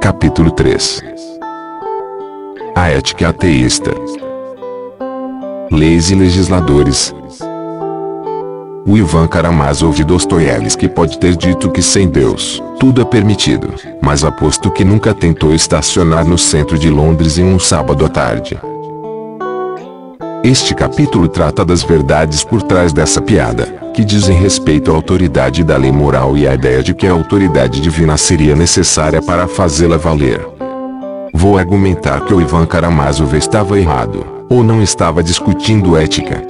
Capítulo 3. A ética ateísta. Leis e legisladores. O Ivan Karamazov de Dostoiévski pode ter dito que sem Deus, tudo é permitido, mas aposto que nunca tentou estacionar no centro de Londres em um sábado à tarde. Este capítulo trata das verdades por trás dessa piada, que dizem respeito à autoridade da lei moral e à ideia de que a autoridade divina seria necessária para fazê-la valer. Vou argumentar que o Ivan Karamazov estava errado, ou não estava discutindo ética.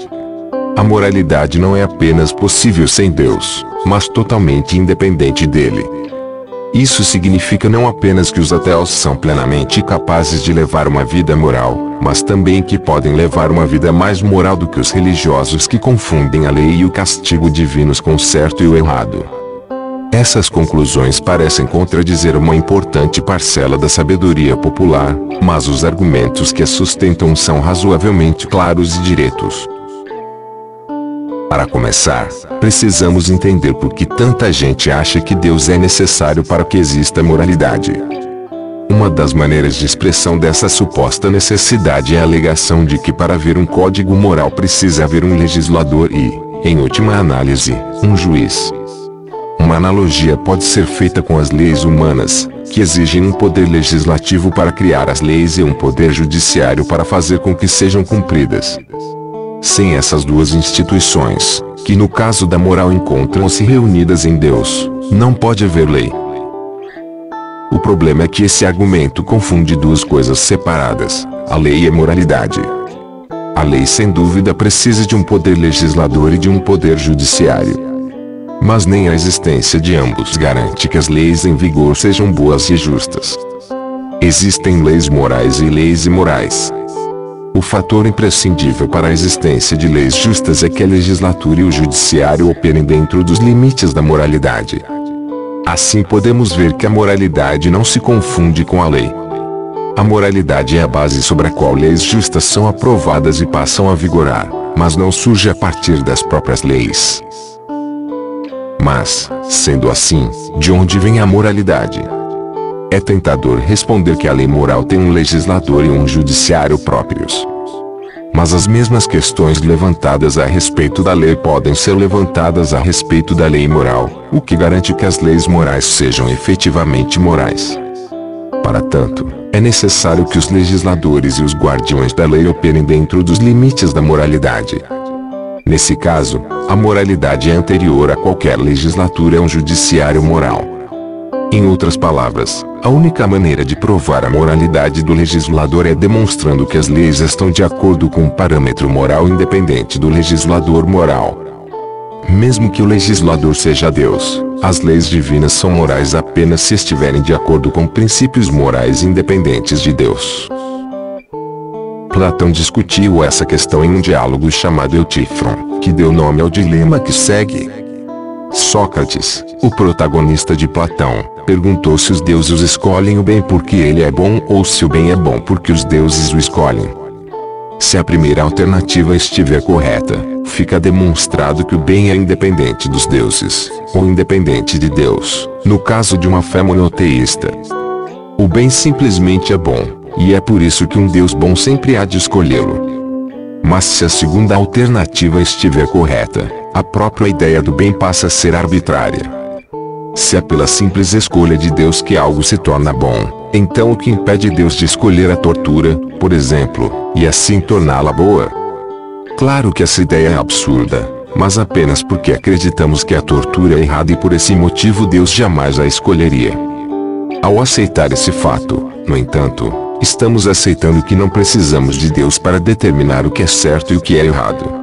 A moralidade não é apenas possível sem Deus, mas totalmente independente dele. Isso significa não apenas que os ateus são plenamente capazes de levar uma vida moral, mas também que podem levar uma vida mais moral do que os religiosos que confundem a lei e o castigo divinos com o certo e o errado. Essas conclusões parecem contradizer uma importante parcela da sabedoria popular, mas os argumentos que a sustentam são razoavelmente claros e diretos. Para começar, precisamos entender por que tanta gente acha que Deus é necessário para que exista moralidade. Uma das maneiras de expressão dessa suposta necessidade é a alegação de que para haver um código moral precisa haver um legislador e, em última análise, um juiz. Uma analogia pode ser feita com as leis humanas, que exigem um poder legislativo para criar as leis e um poder judiciário para fazer com que sejam cumpridas. Sem essas duas instituições, que no caso da moral encontram-se reunidas em Deus, não pode haver lei. O problema é que esse argumento confunde duas coisas separadas, a lei e a moralidade. A lei sem dúvida precisa de um poder legislador e de um poder judiciário. Mas nem a existência de ambos garante que as leis em vigor sejam boas e justas. Existem leis morais e leis imorais. O fator imprescindível para a existência de leis justas é que a legislatura e o judiciário operem dentro dos limites da moralidade. Assim podemos ver que a moralidade não se confunde com a lei. A moralidade é a base sobre a qual leis justas são aprovadas e passam a vigorar, mas não surge a partir das próprias leis. Mas, sendo assim, de onde vem a moralidade? É tentador responder que a lei moral tem um legislador e um judiciário próprios. Mas as mesmas questões levantadas a respeito da lei podem ser levantadas a respeito da lei moral, o que garante que as leis morais sejam efetivamente morais. Para tanto, é necessário que os legisladores e os guardiões da lei operem dentro dos limites da moralidade. Nesse caso, a moralidade é anterior a qualquer legislatura e a um judiciário moral. Em outras palavras, a única maneira de provar a moralidade do legislador é demonstrando que as leis estão de acordo com um parâmetro moral independente do legislador moral. Mesmo que o legislador seja Deus, as leis divinas são morais apenas se estiverem de acordo com princípios morais independentes de Deus. Platão discutiu essa questão em um diálogo chamado Eutífron, que deu nome ao dilema que segue. Sócrates, o protagonista de Platão, perguntou se os deuses escolhem o bem porque ele é bom ou se o bem é bom porque os deuses o escolhem. Se a primeira alternativa estiver correta, fica demonstrado que o bem é independente dos deuses, ou independente de Deus, no caso de uma fé monoteísta. O bem simplesmente é bom, e é por isso que um Deus bom sempre há de escolhê-lo. Mas se a segunda alternativa estiver correta, a própria ideia do bem passa a ser arbitrária. Se é pela simples escolha de Deus que algo se torna bom, então o que impede Deus de escolher a tortura, por exemplo, e assim torná-la boa? Claro que essa ideia é absurda, mas apenas porque acreditamos que a tortura é errada e por esse motivo Deus jamais a escolheria. Ao aceitar esse fato, no entanto, estamos aceitando que não precisamos de Deus para determinar o que é certo e o que é errado.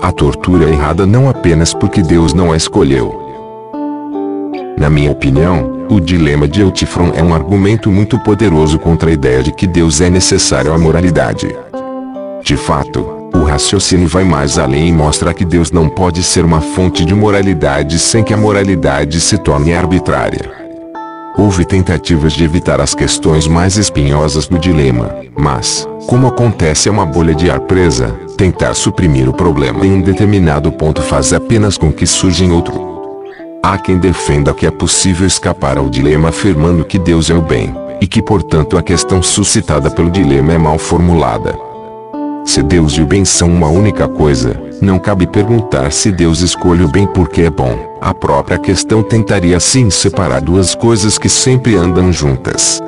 A tortura é errada não apenas porque Deus não a escolheu. Na minha opinião, o dilema de Eutífron é um argumento muito poderoso contra a ideia de que Deus é necessário à moralidade. De fato, o raciocínio vai mais além e mostra que Deus não pode ser uma fonte de moralidade sem que a moralidade se torne arbitrária. Houve tentativas de evitar as questões mais espinhosas do dilema, mas, como acontece a uma bolha de ar presa, tentar suprimir o problema em um determinado ponto faz apenas com que surja em outro. Há quem defenda que é possível escapar ao dilema afirmando que Deus é o bem, e que portanto a questão suscitada pelo dilema é mal formulada. Se Deus e o bem são uma única coisa, não cabe perguntar se Deus escolhe o bem porque é bom. A própria questão tentaria assim separar duas coisas que sempre andam juntas.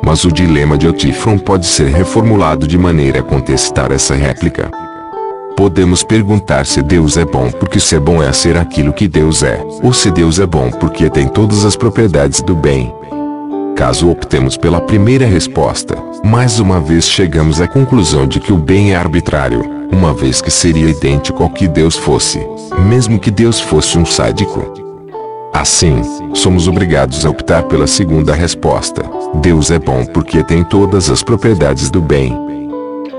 Mas o dilema de Otífron pode ser reformulado de maneira a contestar essa réplica. Podemos perguntar se Deus é bom porque ser bom é ser aquilo que Deus é, ou se Deus é bom porque tem todas as propriedades do bem. Caso optemos pela primeira resposta, mais uma vez chegamos à conclusão de que o bem é arbitrário, uma vez que seria idêntico ao que Deus fosse, mesmo que Deus fosse um sádico. Assim, somos obrigados a optar pela segunda resposta. Deus é bom porque tem todas as propriedades do bem.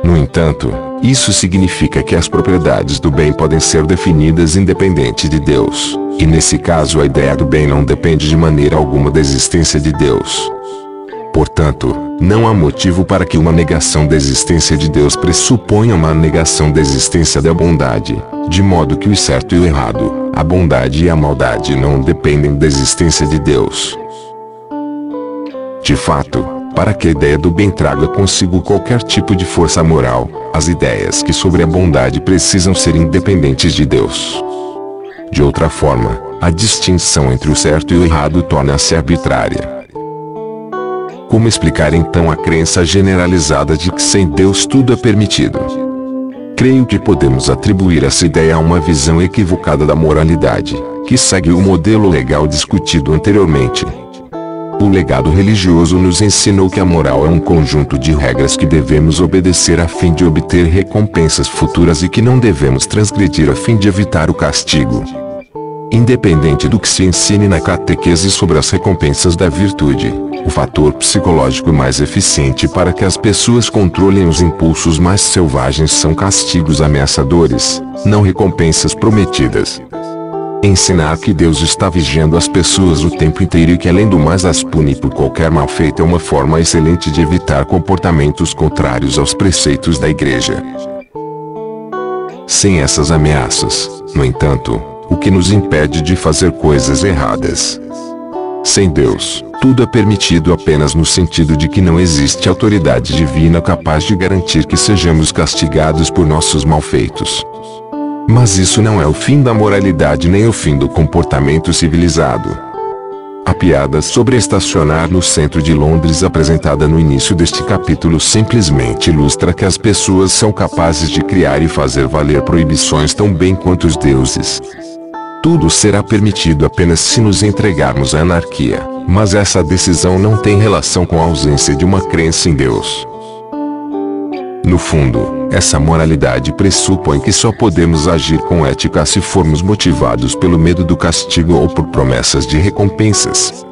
No entanto, isso significa que as propriedades do bem podem ser definidas independente de Deus, e nesse caso a ideia do bem não depende de maneira alguma da existência de Deus. Portanto, não há motivo para que uma negação da existência de Deus pressuponha uma negação da existência da bondade, de modo que o certo e o errado, a bondade e a maldade não dependem da existência de Deus. De fato, para que a ideia do bem traga consigo qualquer tipo de força moral, as ideias que sobre a bondade precisam ser independentes de Deus. De outra forma, a distinção entre o certo e o errado torna-se arbitrária. Como explicar então a crença generalizada de que sem Deus tudo é permitido? Creio que podemos atribuir essa ideia a uma visão equivocada da moralidade, que segue o modelo legal discutido anteriormente. O legado religioso nos ensinou que a moral é um conjunto de regras que devemos obedecer a fim de obter recompensas futuras e que não devemos transgredir a fim de evitar o castigo. Independente do que se ensine na catequese sobre as recompensas da virtude, o fator psicológico mais eficiente para que as pessoas controlem os impulsos mais selvagens são castigos ameaçadores, não recompensas prometidas. Ensinar que Deus está vigiando as pessoas o tempo inteiro e que além do mais as pune por qualquer mal feito é uma forma excelente de evitar comportamentos contrários aos preceitos da Igreja. Sem essas ameaças, no entanto, o que nos impede de fazer coisas erradas? Sem Deus, tudo é permitido apenas no sentido de que não existe autoridade divina capaz de garantir que sejamos castigados por nossos malfeitos. Mas isso não é o fim da moralidade nem o fim do comportamento civilizado. A piada sobre estacionar no centro de Londres apresentada no início deste capítulo simplesmente ilustra que as pessoas são capazes de criar e fazer valer proibições tão bem quanto os deuses. Tudo será permitido apenas se nos entregarmos à anarquia, mas essa decisão não tem relação com a ausência de uma crença em Deus. No fundo, essa moralidade pressupõe que só podemos agir com ética se formos motivados pelo medo do castigo ou por promessas de recompensas.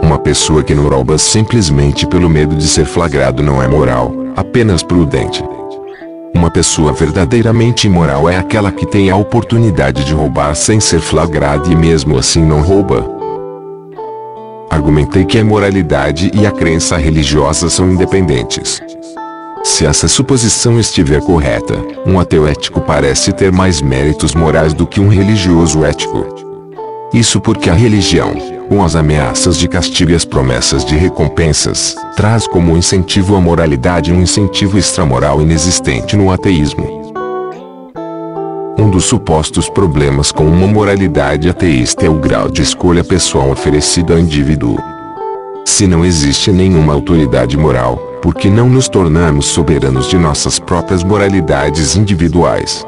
Uma pessoa que não rouba simplesmente pelo medo de ser flagrado não é moral, apenas prudente. Uma pessoa verdadeiramente imoral é aquela que tem a oportunidade de roubar sem ser flagrada e mesmo assim não rouba. Argumentei que a moralidade e a crença religiosa são independentes. Se essa suposição estiver correta, um ateu ético parece ter mais méritos morais do que um religioso ético. Isso porque a religião, com as ameaças de castigo e as promessas de recompensas, traz como incentivo a moralidade um incentivo extramoral inexistente no ateísmo. Um dos supostos problemas com uma moralidade ateísta é o grau de escolha pessoal oferecido ao indivíduo. Se não existe nenhuma autoridade moral, por que não nos tornamos soberanos de nossas próprias moralidades individuais?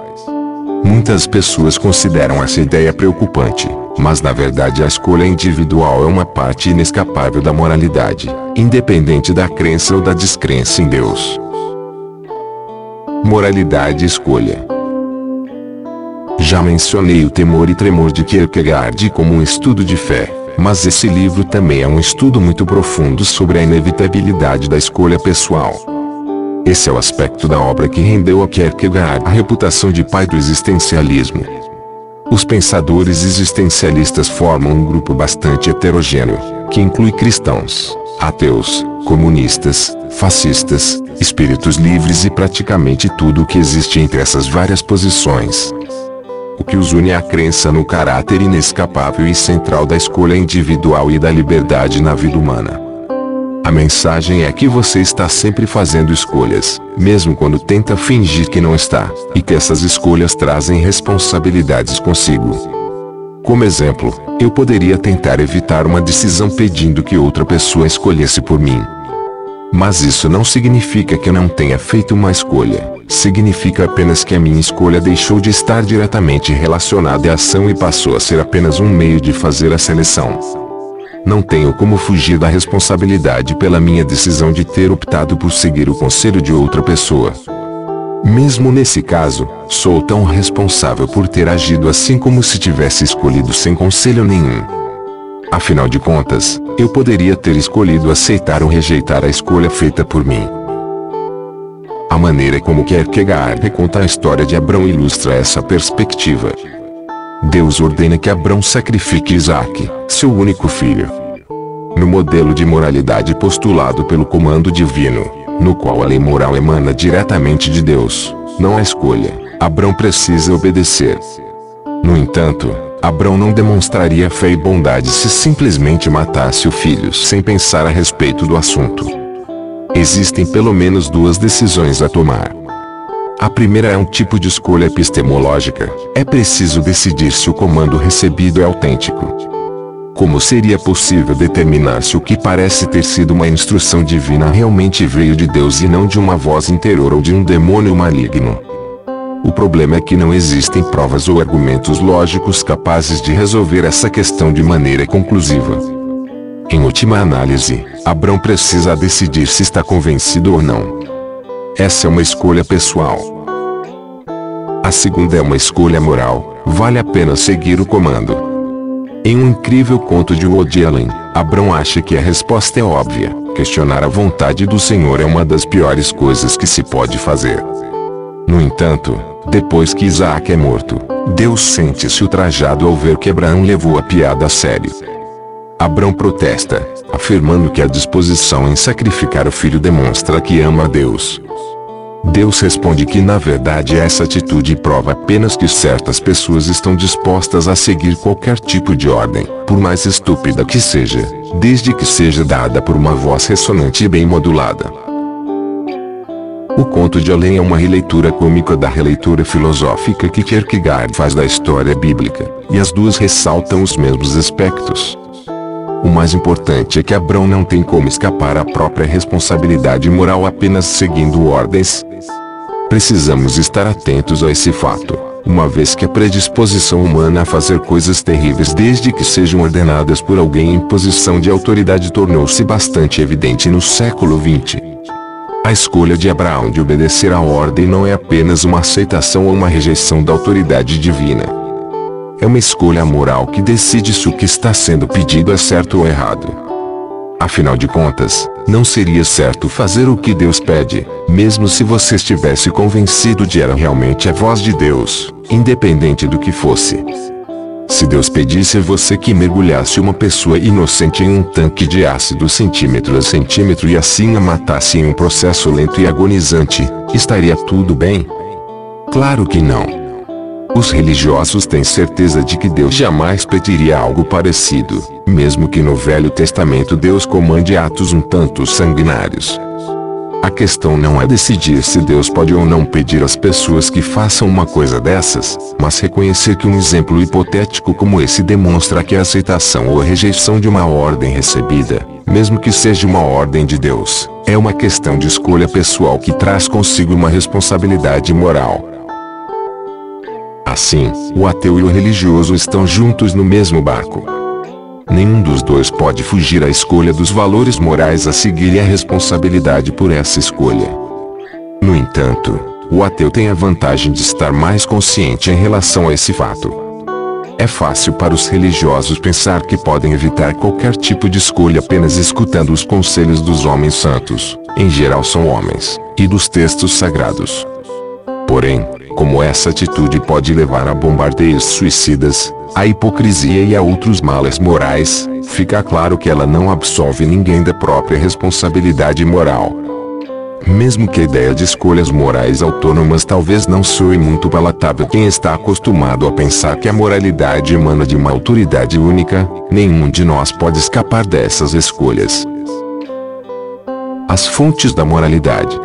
Muitas pessoas consideram essa ideia preocupante, mas na verdade a escolha individual é uma parte inescapável da moralidade, independente da crença ou da descrença em Deus. Moralidade e escolha. Já mencionei o Temor e Tremor de Kierkegaard como um estudo de fé, mas esse livro também é um estudo muito profundo sobre a inevitabilidade da escolha pessoal. Esse é o aspecto da obra que rendeu a Kierkegaard a reputação de pai do existencialismo. Os pensadores existencialistas formam um grupo bastante heterogêneo, que inclui cristãos, ateus, comunistas, fascistas, espíritos livres e praticamente tudo o que existe entre essas várias posições. O que os une é a crença no caráter inescapável e central da escolha individual e da liberdade na vida humana. A mensagem é que você está sempre fazendo escolhas, mesmo quando tenta fingir que não está, e que essas escolhas trazem responsabilidades consigo. Como exemplo, eu poderia tentar evitar uma decisão pedindo que outra pessoa escolhesse por mim. Mas isso não significa que eu não tenha feito uma escolha, significa apenas que a minha escolha deixou de estar diretamente relacionada à ação e passou a ser apenas um meio de fazer a seleção. Não tenho como fugir da responsabilidade pela minha decisão de ter optado por seguir o conselho de outra pessoa. Mesmo nesse caso, sou tão responsável por ter agido assim como se tivesse escolhido sem conselho nenhum. Afinal de contas, eu poderia ter escolhido aceitar ou rejeitar a escolha feita por mim. A maneira como Kierkegaard reconta a história de Abrão ilustra essa perspectiva. Deus ordena que Abrão sacrifique Isaque, seu único filho. No modelo de moralidade postulado pelo comando divino, no qual a lei moral emana diretamente de Deus, não há escolha, Abrão precisa obedecer. No entanto, Abrão não demonstraria fé e bondade se simplesmente matasse o filho sem pensar a respeito do assunto. Existem pelo menos duas decisões a tomar. A primeira é um tipo de escolha epistemológica. É preciso decidir se o comando recebido é autêntico. Como seria possível determinar se o que parece ter sido uma instrução divina realmente veio de Deus e não de uma voz interior ou de um demônio maligno? O problema é que não existem provas ou argumentos lógicos capazes de resolver essa questão de maneira conclusiva. Em última análise, Abrão precisa decidir se está convencido ou não. Essa é uma escolha pessoal. A segunda é uma escolha moral. Vale a pena seguir o comando. Em um incrível conto de Woody Allen, Abrão acha que a resposta é óbvia. Questionar a vontade do Senhor é uma das piores coisas que se pode fazer. No entanto, depois que Isaac é morto, Deus sente-se ultrajado ao ver que Abraão levou a piada a sério. Abrão protesta, afirmando que a disposição em sacrificar o filho demonstra que ama a Deus. Deus responde que na verdade essa atitude prova apenas que certas pessoas estão dispostas a seguir qualquer tipo de ordem, por mais estúpida que seja, desde que seja dada por uma voz ressonante e bem modulada. O conto de Allen é uma releitura cômica da releitura filosófica que Kierkegaard faz da história bíblica, e as duas ressaltam os mesmos aspectos. O mais importante é que Abrão não tem como escapar à própria responsabilidade moral apenas seguindo ordens. Precisamos estar atentos a esse fato, uma vez que a predisposição humana a fazer coisas terríveis desde que sejam ordenadas por alguém em posição de autoridade tornou-se bastante evidente no século XX. A escolha de Abraão de obedecer à ordem não é apenas uma aceitação ou uma rejeição da autoridade divina. É uma escolha moral que decide se o que está sendo pedido é certo ou errado. Afinal de contas, não seria certo fazer o que Deus pede, mesmo se você estivesse convencido de era realmente a voz de Deus, independente do que fosse. Se Deus pedisse a você que mergulhasse uma pessoa inocente em um tanque de ácido centímetro a centímetro e assim a matasse em um processo lento e agonizante, estaria tudo bem? Claro que não. Os religiosos têm certeza de que Deus jamais pediria algo parecido, mesmo que no Velho Testamento Deus comande atos um tanto sanguinários. A questão não é decidir se Deus pode ou não pedir às pessoas que façam uma coisa dessas, mas reconhecer que um exemplo hipotético como esse demonstra que a aceitação ou a rejeição de uma ordem recebida, mesmo que seja uma ordem de Deus, é uma questão de escolha pessoal que traz consigo uma responsabilidade moral. Assim, o ateu e o religioso estão juntos no mesmo barco. Nenhum dos dois pode fugir à escolha dos valores morais a seguir e à responsabilidade por essa escolha. No entanto, o ateu tem a vantagem de estar mais consciente em relação a esse fato. É fácil para os religiosos pensar que podem evitar qualquer tipo de escolha apenas escutando os conselhos dos homens santos, em geral são homens, e dos textos sagrados. Porém, como essa atitude pode levar a bombardeios suicidas, a hipocrisia e a outros males morais, fica claro que ela não absolve ninguém da própria responsabilidade moral. Mesmo que a ideia de escolhas morais autônomas talvez não soe muito palatável quem está acostumado a pensar que a moralidade emana de uma autoridade única, nenhum de nós pode escapar dessas escolhas. As fontes da moralidade.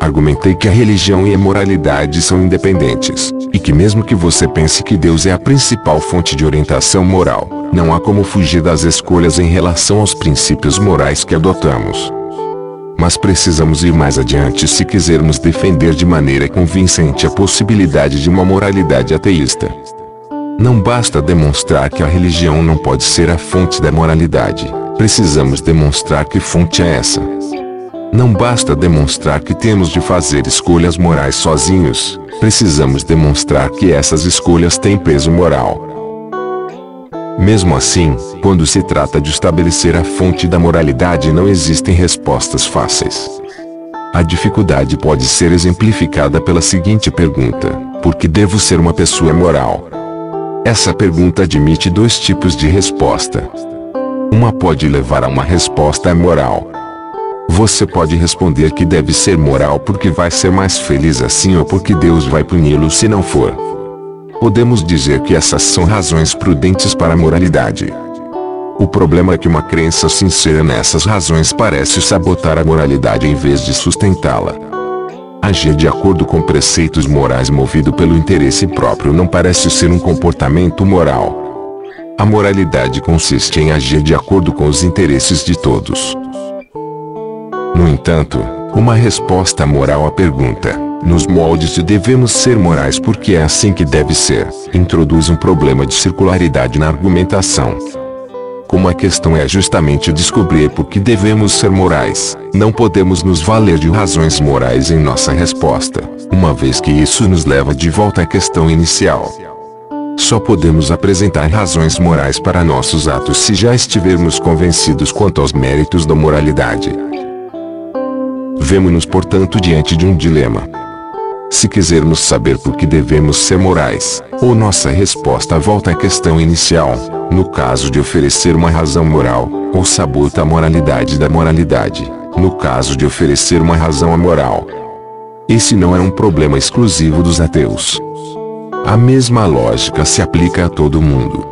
Argumentei que a religião e a moralidade são independentes, e que mesmo que você pense que Deus é a principal fonte de orientação moral, não há como fugir das escolhas em relação aos princípios morais que adotamos. Mas precisamos ir mais adiante se quisermos defender de maneira convincente a possibilidade de uma moralidade ateísta. Não basta demonstrar que a religião não pode ser a fonte da moralidade, precisamos demonstrar que fonte é essa. Não basta demonstrar que temos de fazer escolhas morais sozinhos, precisamos demonstrar que essas escolhas têm peso moral. Mesmo assim, quando se trata de estabelecer a fonte da moralidade, não existem respostas fáceis. A dificuldade pode ser exemplificada pela seguinte pergunta: por que devo ser uma pessoa moral? Essa pergunta admite dois tipos de resposta. Uma pode levar a uma resposta moral. Você pode responder que deve ser moral porque vai ser mais feliz assim ou porque Deus vai puni-lo se não for. Podemos dizer que essas são razões prudentes para a moralidade. O problema é que uma crença sincera nessas razões parece sabotar a moralidade em vez de sustentá-la. Agir de acordo com preceitos morais movido pelo interesse próprio não parece ser um comportamento moral. A moralidade consiste em agir de acordo com os interesses de todos. No entanto, uma resposta moral à pergunta, nos moldes de devemos ser morais porque é assim que deve ser, introduz um problema de circularidade na argumentação. Como a questão é justamente descobrir por que devemos ser morais, não podemos nos valer de razões morais em nossa resposta, uma vez que isso nos leva de volta à questão inicial. Só podemos apresentar razões morais para nossos atos se já estivermos convencidos quanto aos méritos da moralidade. Vemo-nos, portanto, diante de um dilema. Se quisermos saber por que devemos ser morais, ou nossa resposta volta à questão inicial, no caso de oferecer uma razão moral, ou sabota a moralidade da moralidade, no caso de oferecer uma razão amoral. Esse não é um problema exclusivo dos ateus. A mesma lógica se aplica a todo mundo.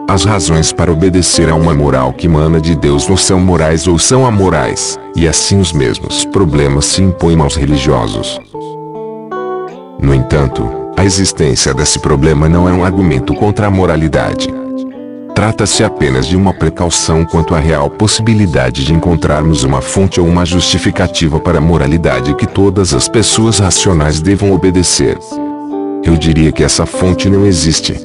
As razões para obedecer a uma moral que emana de Deus ou são morais ou são amorais, e assim os mesmos problemas se impõem aos religiosos. No entanto, a existência desse problema não é um argumento contra a moralidade. Trata-se apenas de uma precaução quanto à real possibilidade de encontrarmos uma fonte ou uma justificativa para a moralidade que todas as pessoas racionais devam obedecer. Eu diria que essa fonte não existe.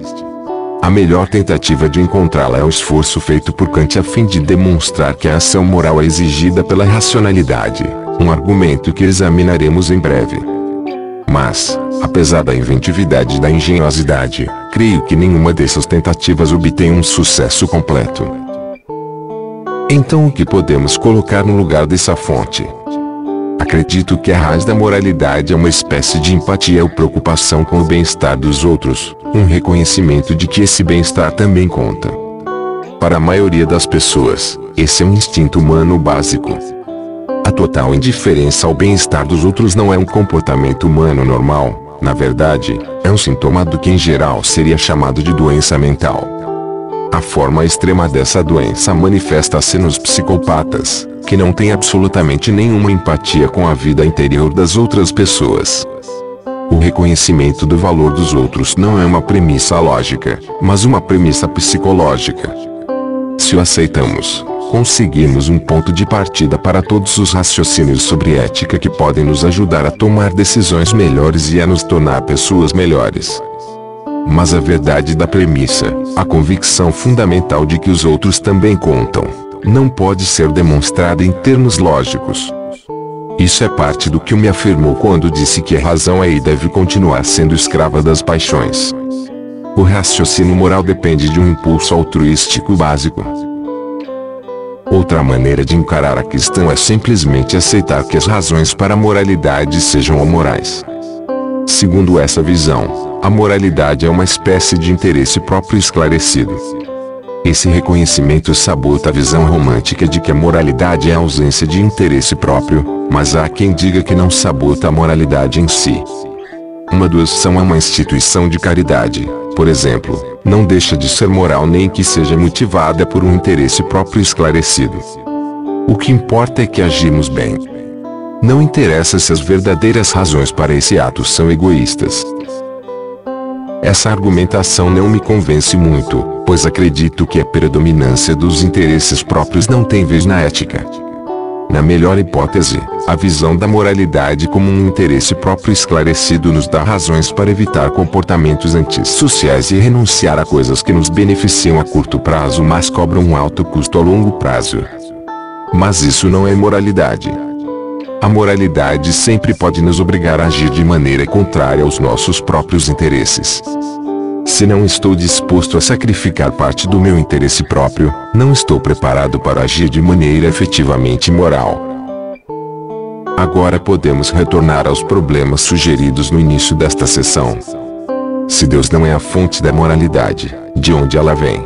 A melhor tentativa de encontrá-la é o esforço feito por Kant a fim de demonstrar que a ação moral é exigida pela racionalidade, um argumento que examinaremos em breve. Mas, apesar da inventividade e da engenhosidade, creio que nenhuma dessas tentativas obtém um sucesso completo. Então o que podemos colocar no lugar dessa fonte? Acredito que a raiz da moralidade é uma espécie de empatia ou preocupação com o bem-estar dos outros, um reconhecimento de que esse bem-estar também conta. Para a maioria das pessoas, esse é um instinto humano básico. A total indiferença ao bem-estar dos outros não é um comportamento humano normal, na verdade, é um sintoma do que em geral seria chamado de doença mental. A forma extrema dessa doença manifesta-se nos psicopatas, que não têm absolutamente nenhuma empatia com a vida interior das outras pessoas. O reconhecimento do valor dos outros não é uma premissa lógica, mas uma premissa psicológica. Se o aceitamos, conseguimos um ponto de partida para todos os raciocínios sobre ética que podem nos ajudar a tomar decisões melhores e a nos tornar pessoas melhores. Mas a verdade da premissa, a convicção fundamental de que os outros também contam, não pode ser demonstrada em termos lógicos. Isso é parte do que me afirmou quando disse que a razão é e deve continuar sendo escrava das paixões. O raciocínio moral depende de um impulso altruístico básico. Outra maneira de encarar a questão é simplesmente aceitar que as razões para a moralidade sejam amorais. Segundo essa visão, a moralidade é uma espécie de interesse próprio esclarecido. Esse reconhecimento sabota a visão romântica de que a moralidade é a ausência de interesse próprio, mas há quem diga que não sabota a moralidade em si. Uma doação a uma instituição de caridade, por exemplo, não deixa de ser moral nem que seja motivada por um interesse próprio esclarecido. O que importa é que agimos bem. Não interessa se as verdadeiras razões para esse ato são egoístas. Essa argumentação não me convence muito, pois acredito que a predominância dos interesses próprios não tem vez na ética. Na melhor hipótese, a visão da moralidade como um interesse próprio esclarecido nos dá razões para evitar comportamentos antissociais e renunciar a coisas que nos beneficiam a curto prazo mas cobram um alto custo a longo prazo. Mas isso não é moralidade. A moralidade sempre pode nos obrigar a agir de maneira contrária aos nossos próprios interesses. Se não estou disposto a sacrificar parte do meu interesse próprio, não estou preparado para agir de maneira efetivamente moral. Agora podemos retornar aos problemas sugeridos no início desta sessão. Se Deus não é a fonte da moralidade, de onde ela vem?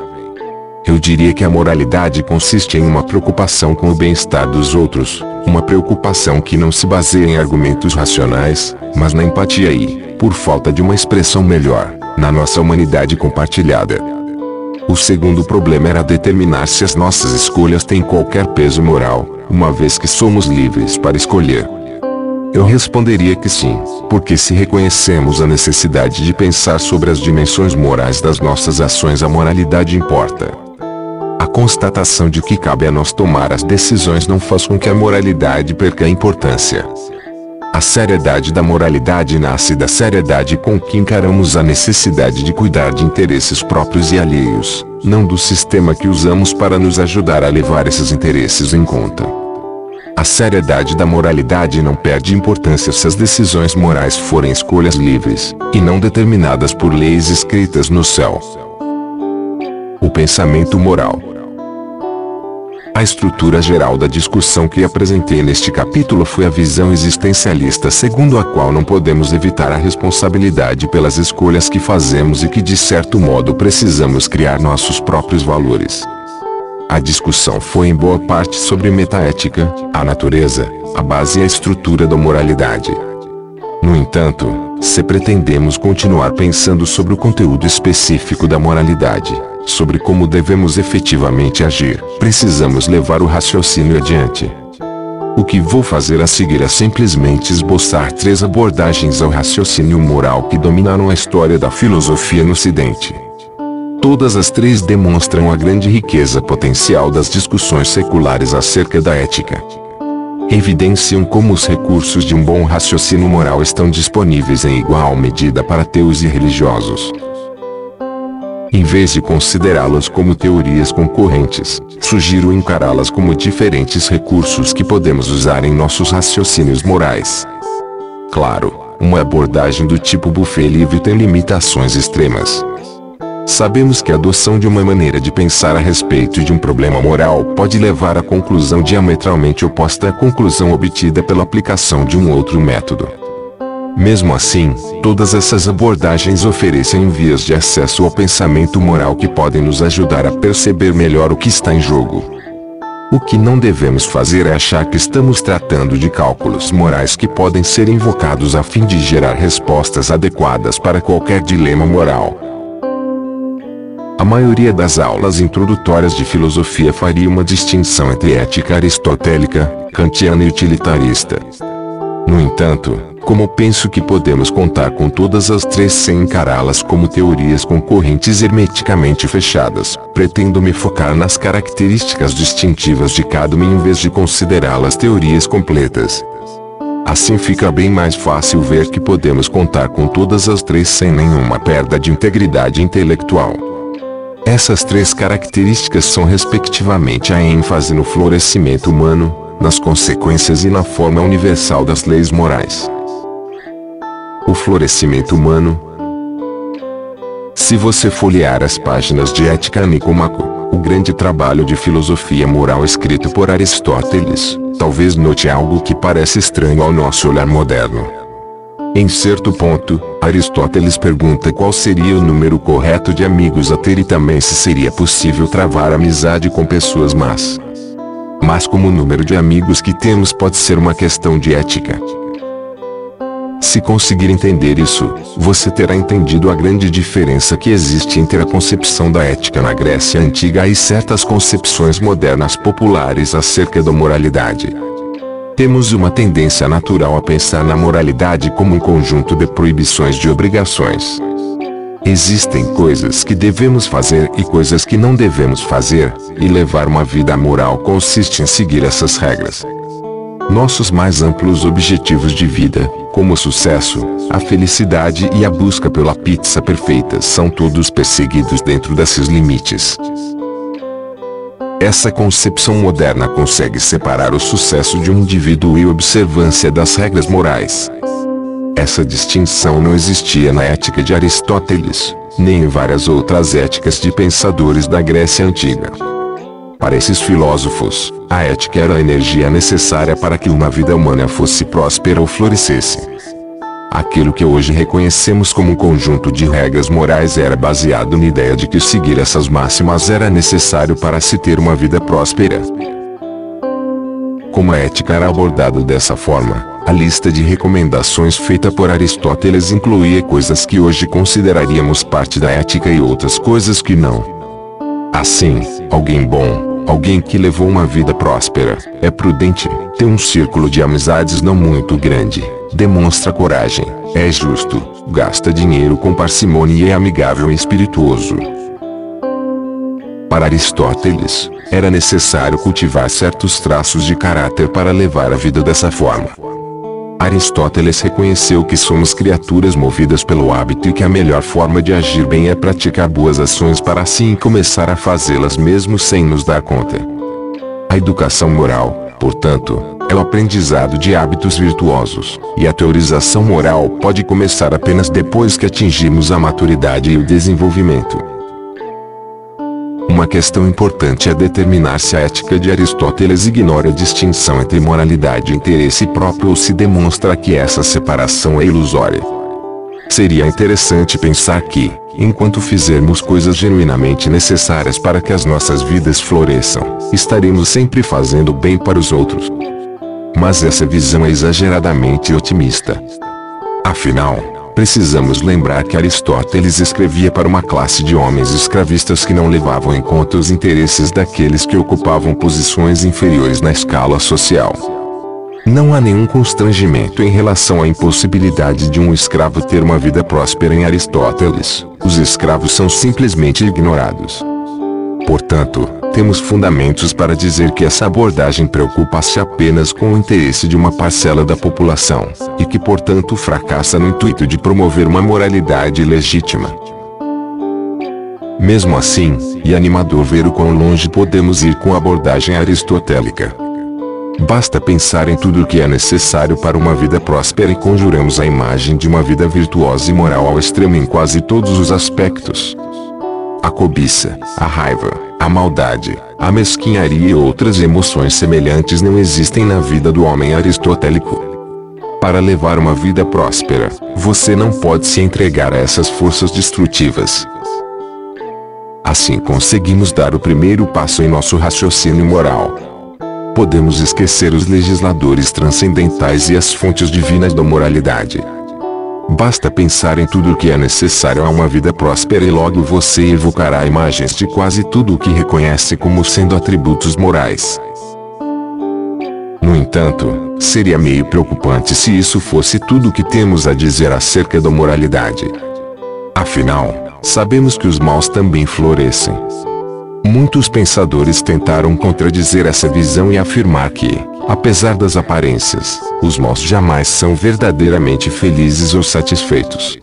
Eu diria que a moralidade consiste em uma preocupação com o bem-estar dos outros, uma preocupação que não se baseia em argumentos racionais, mas na empatia e, por falta de uma expressão melhor, na nossa humanidade compartilhada. O segundo problema era determinar se as nossas escolhas têm qualquer peso moral, uma vez que somos livres para escolher. Eu responderia que sim, porque se reconhecemos a necessidade de pensar sobre as dimensões morais das nossas ações, a moralidade importa. A constatação de que cabe a nós tomar as decisões não faz com que a moralidade perca a importância. A seriedade da moralidade nasce da seriedade com que encaramos a necessidade de cuidar de interesses próprios e alheios, não do sistema que usamos para nos ajudar a levar esses interesses em conta. A seriedade da moralidade não perde importância se as decisões morais forem escolhas livres, e não determinadas por leis escritas no céu. O pensamento moral. A estrutura geral da discussão que apresentei neste capítulo foi a visão existencialista segundo a qual não podemos evitar a responsabilidade pelas escolhas que fazemos e que de certo modo precisamos criar nossos próprios valores. A discussão foi em boa parte sobre metaética, a natureza, a base e a estrutura da moralidade. No entanto, se pretendemos continuar pensando sobre o conteúdo específico da moralidade, sobre como devemos efetivamente agir, precisamos levar o raciocínio adiante. O que vou fazer a seguir é simplesmente esboçar 3 abordagens ao raciocínio moral que dominaram a história da filosofia no Ocidente. Todas as 3 demonstram a grande riqueza potencial das discussões seculares acerca da ética. Evidenciam como os recursos de um bom raciocínio moral estão disponíveis em igual medida para ateus e religiosos. Em vez de considerá-las como teorias concorrentes, sugiro encará-las como diferentes recursos que podemos usar em nossos raciocínios morais. Claro, uma abordagem do tipo buffet livre tem limitações extremas. Sabemos que a adoção de uma maneira de pensar a respeito de um problema moral pode levar à conclusão diametralmente oposta à conclusão obtida pela aplicação de um outro método. Mesmo assim, todas essas abordagens oferecem vias de acesso ao pensamento moral que podem nos ajudar a perceber melhor o que está em jogo. O que não devemos fazer é achar que estamos tratando de cálculos morais que podem ser invocados a fim de gerar respostas adequadas para qualquer dilema moral. A maioria das aulas introdutórias de filosofia faria uma distinção entre ética aristotélica, kantiana e utilitarista. No entanto, como penso que podemos contar com todas as 3 sem encará-las como teorias concorrentes hermeticamente fechadas, pretendo me focar nas características distintivas de cada uma em vez de considerá-las teorias completas. Assim fica bem mais fácil ver que podemos contar com todas as 3 sem nenhuma perda de integridade intelectual. Essas 3 características são respectivamente a ênfase no florescimento humano, nas consequências e na forma universal das leis morais. O florescimento humano. Se você folhear as páginas de Ética Nicômaco, o grande trabalho de filosofia moral escrito por Aristóteles, talvez note algo que parece estranho ao nosso olhar moderno. Em certo ponto, Aristóteles pergunta qual seria o número correto de amigos a ter e também se seria possível travar amizade com pessoas más. Mas como o número de amigos que temos pode ser uma questão de ética. Se conseguir entender isso, você terá entendido a grande diferença que existe entre a concepção da ética na Grécia Antiga e certas concepções modernas populares acerca da moralidade. Temos uma tendência natural a pensar na moralidade como um conjunto de proibições de obrigações. Existem coisas que devemos fazer e coisas que não devemos fazer, e levar uma vida moral consiste em seguir essas regras. Nossos mais amplos objetivos de vida, como o sucesso, a felicidade e a busca pela pizza perfeita, são todos perseguidos dentro desses limites. Essa concepção moderna consegue separar o sucesso de um indivíduo e a observância das regras morais. Essa distinção não existia na ética de Aristóteles, nem em várias outras éticas de pensadores da Grécia Antiga. Para esses filósofos, a ética era a energia necessária para que uma vida humana fosse próspera ou florescesse. Aquilo que hoje reconhecemos como um conjunto de regras morais era baseado na ideia de que seguir essas máximas era necessário para se ter uma vida próspera. Como a ética era abordada dessa forma, a lista de recomendações feita por Aristóteles incluía coisas que hoje consideraríamos parte da ética e outras coisas que não. Assim, alguém bom, alguém que levou uma vida próspera, é prudente, tem um círculo de amizades não muito grande, demonstra coragem, é justo, gasta dinheiro com parcimônia e é amigável e espirituoso. Para Aristóteles, era necessário cultivar certos traços de caráter para levar a vida dessa forma. Aristóteles reconheceu que somos criaturas movidas pelo hábito e que a melhor forma de agir bem é praticar boas ações para assim começar a fazê-las mesmo sem nos dar conta. A educação moral, portanto, é o aprendizado de hábitos virtuosos, e a teorização moral pode começar apenas depois que atingimos a maturidade e o desenvolvimento. Uma questão importante é determinar se a ética de Aristóteles ignora a distinção entre moralidade e interesse próprio ou se demonstra que essa separação é ilusória. Seria interessante pensar que, enquanto fizermos coisas genuinamente necessárias para que as nossas vidas floresçam, estaremos sempre fazendo bem para os outros. Mas essa visão é exageradamente otimista. Afinal, precisamos lembrar que Aristóteles escrevia para uma classe de homens escravistas que não levavam em conta os interesses daqueles que ocupavam posições inferiores na escala social. Não há nenhum constrangimento em relação à impossibilidade de um escravo ter uma vida próspera em Aristóteles. Os escravos são simplesmente ignorados. Portanto, temos fundamentos para dizer que essa abordagem preocupa-se apenas com o interesse de uma parcela da população, e que portanto fracassa no intuito de promover uma moralidade legítima. Mesmo assim, é animador ver o quão longe podemos ir com a abordagem aristotélica. Basta pensar em tudo o que é necessário para uma vida próspera e conjuramos a imagem de uma vida virtuosa e moral ao extremo em quase todos os aspectos. A cobiça, a raiva, a maldade, a mesquinharia e outras emoções semelhantes não existem na vida do homem aristotélico. Para levar uma vida próspera, você não pode se entregar a essas forças destrutivas. Assim conseguimos dar o primeiro passo em nosso raciocínio moral. Podemos esquecer os legisladores transcendentais e as fontes divinas da moralidade. Basta pensar em tudo o que é necessário a uma vida próspera e logo você evocará imagens de quase tudo o que reconhece como sendo atributos morais. No entanto, seria meio preocupante se isso fosse tudo o que temos a dizer acerca da moralidade. Afinal, sabemos que os maus também florescem. Muitos pensadores tentaram contradizer essa visão e afirmar que, apesar das aparências, os maus jamais são verdadeiramente felizes ou satisfeitos.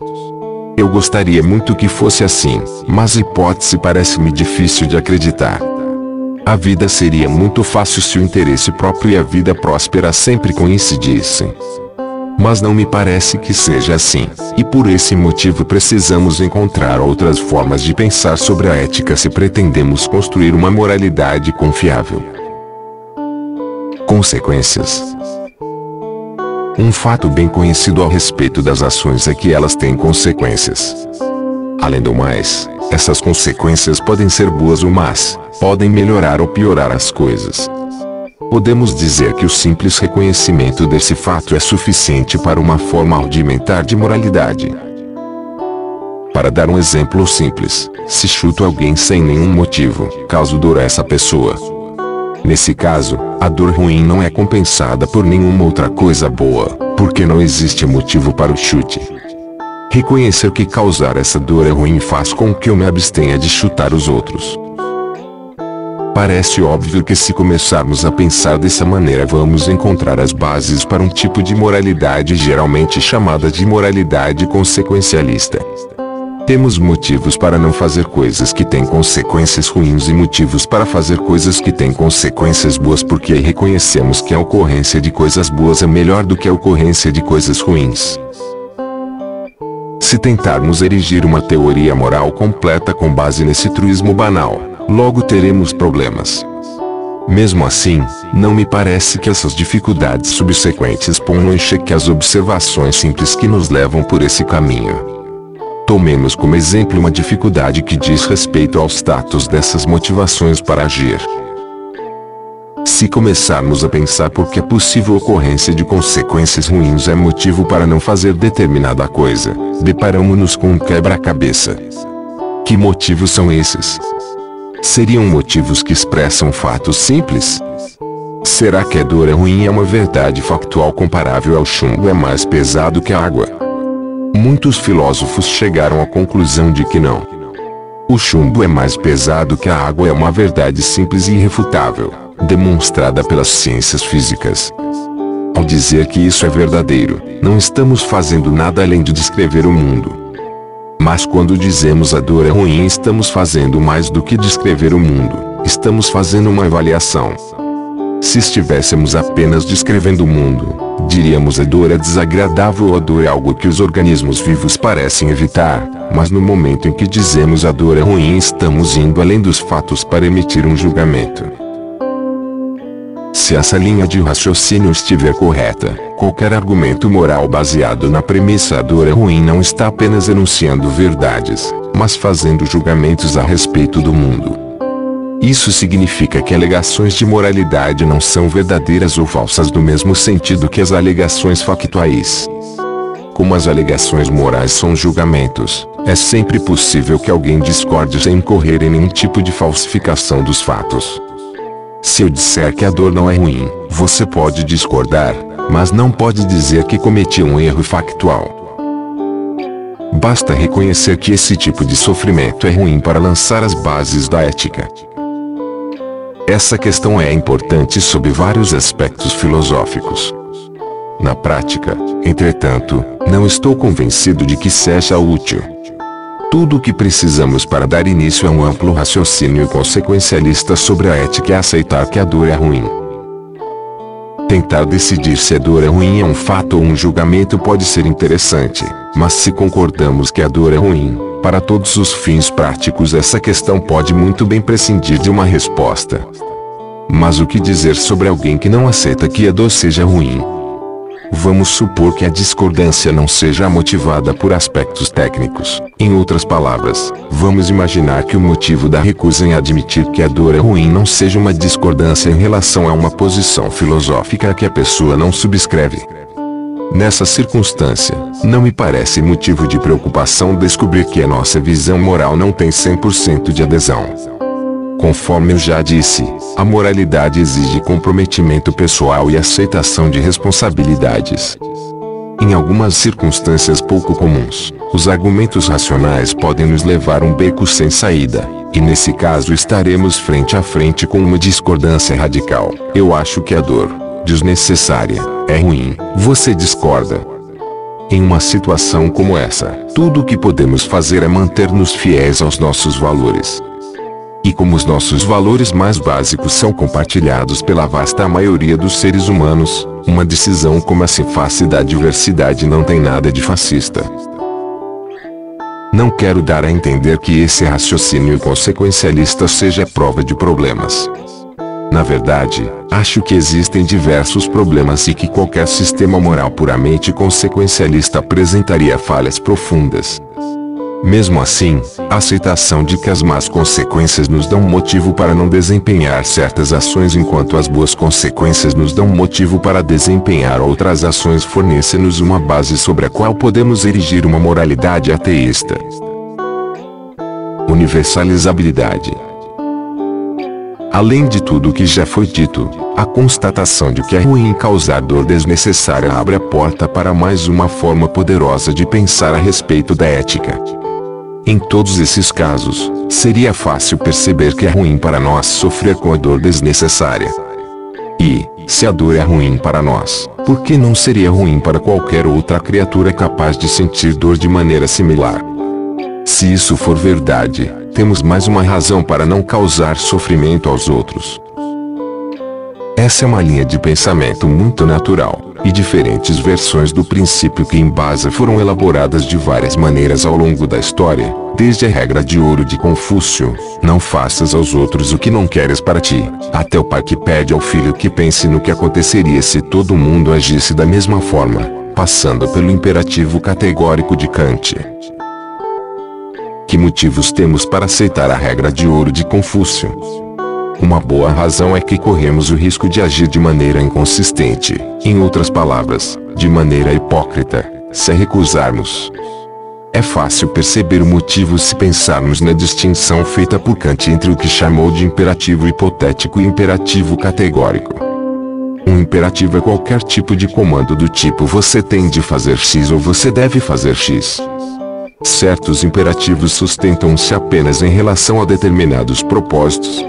Eu gostaria muito que fosse assim, mas a hipótese parece-me difícil de acreditar. A vida seria muito fácil se o interesse próprio e a vida próspera sempre coincidissem. Mas não me parece que seja assim, e por esse motivo precisamos encontrar outras formas de pensar sobre a ética se pretendemos construir uma moralidade confiável. Consequências. Um fato bem conhecido a respeito das ações é que elas têm consequências. Além do mais, essas consequências podem ser boas ou más, podem melhorar ou piorar as coisas. Podemos dizer que o simples reconhecimento desse fato é suficiente para uma forma rudimentar de moralidade. Para dar um exemplo simples, se chuto alguém sem nenhum motivo, causo dor a essa pessoa. Nesse caso, a dor ruim não é compensada por nenhuma outra coisa boa, porque não existe motivo para o chute. Reconhecer que causar essa dor é ruim faz com que eu me abstenha de chutar os outros. Parece óbvio que se começarmos a pensar dessa maneira vamos encontrar as bases para um tipo de moralidade geralmente chamada de moralidade consequencialista. Temos motivos para não fazer coisas que têm consequências ruins e motivos para fazer coisas que têm consequências boas porque reconhecemos que a ocorrência de coisas boas é melhor do que a ocorrência de coisas ruins. Se tentarmos erigir uma teoria moral completa com base nesse truísmo banal, logo teremos problemas. Mesmo assim, não me parece que essas dificuldades subsequentes ponham em xeque as observações simples que nos levam por esse caminho. Tomemos como exemplo uma dificuldade que diz respeito ao status dessas motivações para agir. Se começarmos a pensar por que a possível ocorrência de consequências ruins é motivo para não fazer determinada coisa, deparamos-nos com um quebra-cabeça. Que motivos são esses? Seriam motivos que expressam fatos simples? Será que a dor é ruim é uma verdade factual comparável ao chumbo é mais pesado que a água? Muitos filósofos chegaram à conclusão de que não. O chumbo é mais pesado que a água é uma verdade simples e irrefutável, demonstrada pelas ciências físicas. Ao dizer que isso é verdadeiro, não estamos fazendo nada além de descrever o mundo. Mas quando dizemos a dor é ruim estamos fazendo mais do que descrever o mundo, estamos fazendo uma avaliação. Se estivéssemos apenas descrevendo o mundo, diríamos a dor é desagradável ou a dor é algo que os organismos vivos parecem evitar, mas no momento em que dizemos a dor é ruim estamos indo além dos fatos para emitir um julgamento. Se essa linha de raciocínio estiver correta, qualquer argumento moral baseado na premissa a dor é ruim não está apenas enunciando verdades, mas fazendo julgamentos a respeito do mundo. Isso significa que alegações de moralidade não são verdadeiras ou falsas no mesmo sentido que as alegações factuais. Como as alegações morais são julgamentos, é sempre possível que alguém discorde sem incorrer em nenhum tipo de falsificação dos fatos. Se eu disser que a dor não é ruim, você pode discordar, mas não pode dizer que cometi um erro factual. Basta reconhecer que esse tipo de sofrimento é ruim para lançar as bases da ética. Essa questão é importante sob vários aspectos filosóficos. Na prática, entretanto, não estou convencido de que seja útil. Tudo o que precisamos para dar início a um amplo raciocínio consequencialista sobre a ética é aceitar que a dor é ruim. Tentar decidir se a dor é ruim é um fato ou um julgamento pode ser interessante, mas se concordamos que a dor é ruim, para todos os fins práticos essa questão pode muito bem prescindir de uma resposta. Mas o que dizer sobre alguém que não aceita que a dor seja ruim? Vamos supor que a discordância não seja motivada por aspectos técnicos. Em outras palavras, vamos imaginar que o motivo da recusa em admitir que a dor é ruim não seja uma discordância em relação a uma posição filosófica que a pessoa não subscreve. Nessa circunstância, não me parece motivo de preocupação descobrir que a nossa visão moral não tem 100% de adesão. Conforme eu já disse, a moralidade exige comprometimento pessoal e aceitação de responsabilidades. Em algumas circunstâncias pouco comuns, os argumentos racionais podem nos levar a um beco sem saída, e nesse caso estaremos frente a frente com uma discordância radical. Eu acho que a dor, desnecessária, é ruim, você discorda. Em uma situação como essa, tudo o que podemos fazer é manter-nos fiéis aos nossos valores. E como os nossos valores mais básicos são compartilhados pela vasta maioria dos seres humanos, uma decisão como essa em face da diversidade não tem nada de fascista. Não quero dar a entender que esse raciocínio consequencialista seja prova de problemas. Na verdade, acho que existem diversos problemas e que qualquer sistema moral puramente consequencialista apresentaria falhas profundas. Mesmo assim, a aceitação de que as más consequências nos dão motivo para não desempenhar certas ações enquanto as boas consequências nos dão motivo para desempenhar outras ações fornece-nos uma base sobre a qual podemos erigir uma moralidade ateísta. Universalizabilidade. Além de tudo o que já foi dito, a constatação de que é ruim causar dor desnecessária abre a porta para mais uma forma poderosa de pensar a respeito da ética. Em todos esses casos, seria fácil perceber que é ruim para nós sofrer com a dor desnecessária. E, se a dor é ruim para nós, por que não seria ruim para qualquer outra criatura capaz de sentir dor de maneira similar? Se isso for verdade, temos mais uma razão para não causar sofrimento aos outros. Essa é uma linha de pensamento muito natural, e diferentes versões do princípio que embasa foram elaboradas de várias maneiras ao longo da história, desde a regra de ouro de Confúcio, não faças aos outros o que não queres para ti, até o pai que pede ao filho que pense no que aconteceria se todo mundo agisse da mesma forma, passando pelo imperativo categórico de Kant. Que motivos temos para aceitar a regra de ouro de Confúcio? Uma boa razão é que corremos o risco de agir de maneira inconsistente, em outras palavras, de maneira hipócrita, se a recusarmos. É fácil perceber o motivo se pensarmos na distinção feita por Kant entre o que chamou de imperativo hipotético e imperativo categórico. Um imperativo é qualquer tipo de comando do tipo você tem de fazer X ou você deve fazer X. Certos imperativos sustentam-se apenas em relação a determinados propósitos.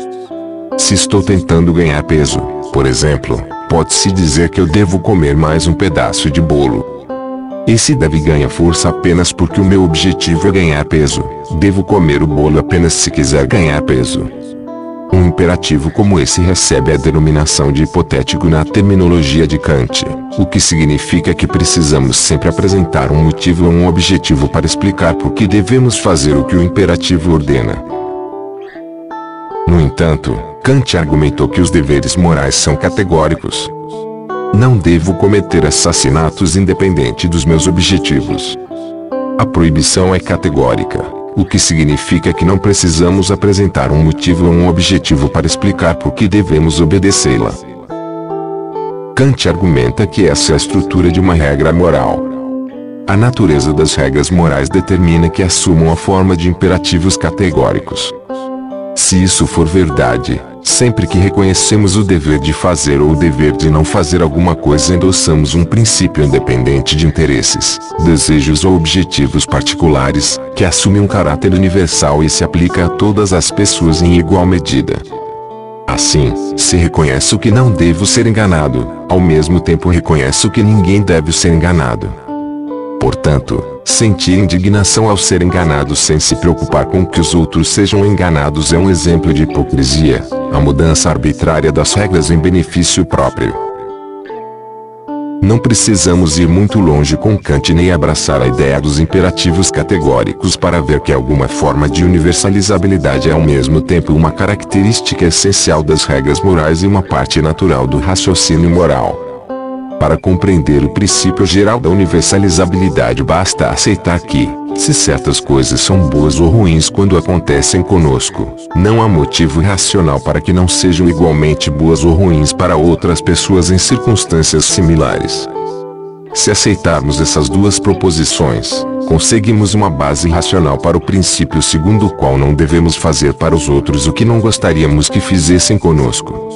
Se estou tentando ganhar peso, por exemplo, pode-se dizer que eu devo comer mais um pedaço de bolo. Esse deve ganhar força apenas porque o meu objetivo é ganhar peso. Devo comer o bolo apenas se quiser ganhar peso. Um imperativo como esse recebe a denominação de hipotético na terminologia de Kant, o que significa que precisamos sempre apresentar um motivo ou um objetivo para explicar por que devemos fazer o que o imperativo ordena. No entanto, Kant argumentou que os deveres morais são categóricos. Não devo cometer assassinatos independente dos meus objetivos. A proibição é categórica, o que significa que não precisamos apresentar um motivo ou um objetivo para explicar por que devemos obedecê-la. Kant argumenta que essa é a estrutura de uma regra moral. A natureza das regras morais determina que assumam a forma de imperativos categóricos. Se isso for verdade, sempre que reconhecemos o dever de fazer ou o dever de não fazer alguma coisa, endossamos um princípio independente de interesses, desejos ou objetivos particulares, que assume um caráter universal e se aplica a todas as pessoas em igual medida. Assim, se reconheço que não devo ser enganado, ao mesmo tempo reconheço que ninguém deve ser enganado. Portanto, sentir indignação ao ser enganado sem se preocupar com que os outros sejam enganados é um exemplo de hipocrisia, a mudança arbitrária das regras em benefício próprio. Não precisamos ir muito longe com Kant nem abraçar a ideia dos imperativos categóricos para ver que alguma forma de universalizabilidade é ao mesmo tempo uma característica essencial das regras morais e uma parte natural do raciocínio moral. Para compreender o princípio geral da universalizabilidade basta aceitar que, se certas coisas são boas ou ruins quando acontecem conosco, não há motivo racional para que não sejam igualmente boas ou ruins para outras pessoas em circunstâncias similares. Se aceitarmos essas duas proposições, conseguimos uma base racional para o princípio segundo o qual não devemos fazer para os outros o que não gostaríamos que fizessem conosco.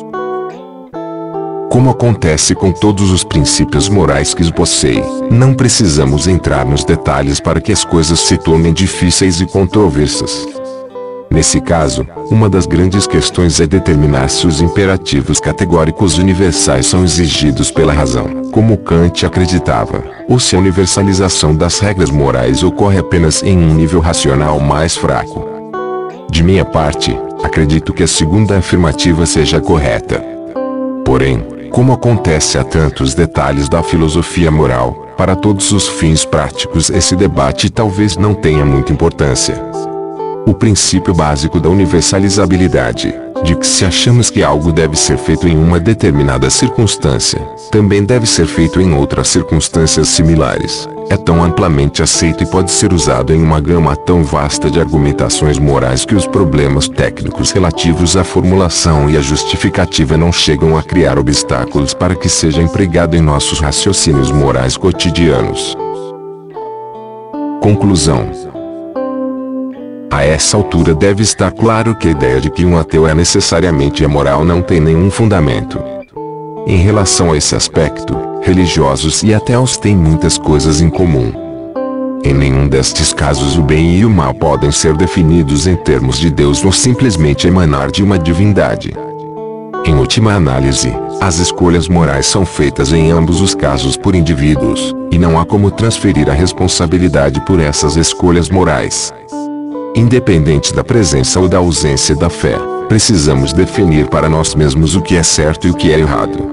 Como acontece com todos os princípios morais que esbocei, não precisamos entrar nos detalhes para que as coisas se tornem difíceis e controversas. Nesse caso, uma das grandes questões é determinar se os imperativos categóricos universais são exigidos pela razão, como Kant acreditava, ou se a universalização das regras morais ocorre apenas em um nível racional mais fraco. De minha parte, acredito que a segunda afirmativa seja correta. Porém, como acontece a tantos detalhes da filosofia moral, para todos os fins práticos esse debate talvez não tenha muita importância. O princípio básico da universalizabilidade, de que se achamos que algo deve ser feito em uma determinada circunstância, também deve ser feito em outras circunstâncias similares, é tão amplamente aceito e pode ser usado em uma gama tão vasta de argumentações morais que os problemas técnicos relativos à formulação e à justificativa não chegam a criar obstáculos para que seja empregado em nossos raciocínios morais cotidianos. Conclusão. A essa altura deve estar claro que a ideia de que um ateu é necessariamente amoral não tem nenhum fundamento. Em relação a esse aspecto, religiosos e ateus têm muitas coisas em comum. Em nenhum destes casos o bem e o mal podem ser definidos em termos de Deus ou simplesmente emanar de uma divindade. Em última análise, as escolhas morais são feitas em ambos os casos por indivíduos, e não há como transferir a responsabilidade por essas escolhas morais. Independente da presença ou da ausência da fé, precisamos definir para nós mesmos o que é certo e o que é errado.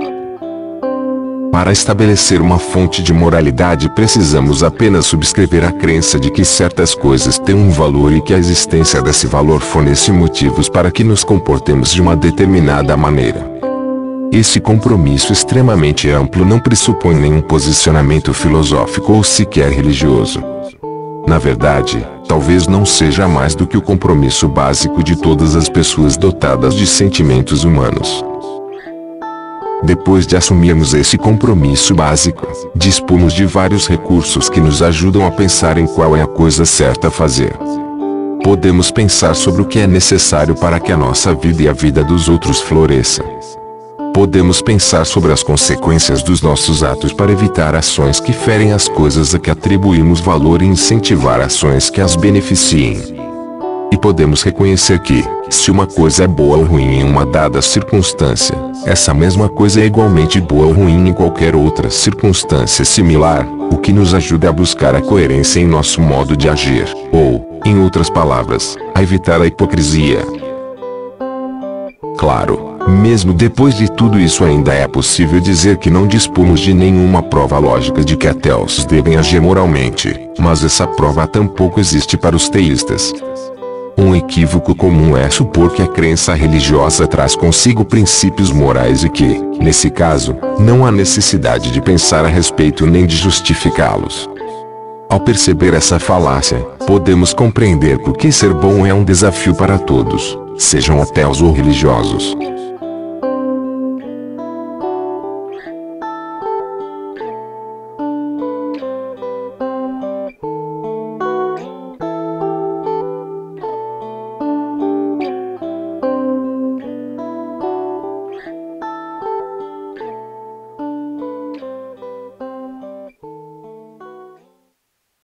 Para estabelecer uma fonte de moralidade precisamos apenas subscrever a crença de que certas coisas têm um valor e que a existência desse valor fornece motivos para que nos comportemos de uma determinada maneira. Esse compromisso extremamente amplo não pressupõe nenhum posicionamento filosófico ou sequer religioso. Na verdade, talvez não seja mais do que o compromisso básico de todas as pessoas dotadas de sentimentos humanos. Depois de assumirmos esse compromisso básico, dispomos de vários recursos que nos ajudam a pensar em qual é a coisa certa a fazer. Podemos pensar sobre o que é necessário para que a nossa vida e a vida dos outros floresça. Podemos pensar sobre as consequências dos nossos atos para evitar ações que ferem as coisas a que atribuímos valor e incentivar ações que as beneficiem. E podemos reconhecer que, se uma coisa é boa ou ruim em uma dada circunstância, essa mesma coisa é igualmente boa ou ruim em qualquer outra circunstância similar, o que nos ajuda a buscar a coerência em nosso modo de agir, ou, em outras palavras, a evitar a hipocrisia. Claro, mesmo depois de tudo isso ainda é possível dizer que não dispomos de nenhuma prova lógica de que ateus devem agir moralmente, mas essa prova tampouco existe para os teístas. Um equívoco comum é supor que a crença religiosa traz consigo princípios morais e que, nesse caso, não há necessidade de pensar a respeito nem de justificá-los. Ao perceber essa falácia, podemos compreender por que ser bom é um desafio para todos, sejam ateus ou religiosos.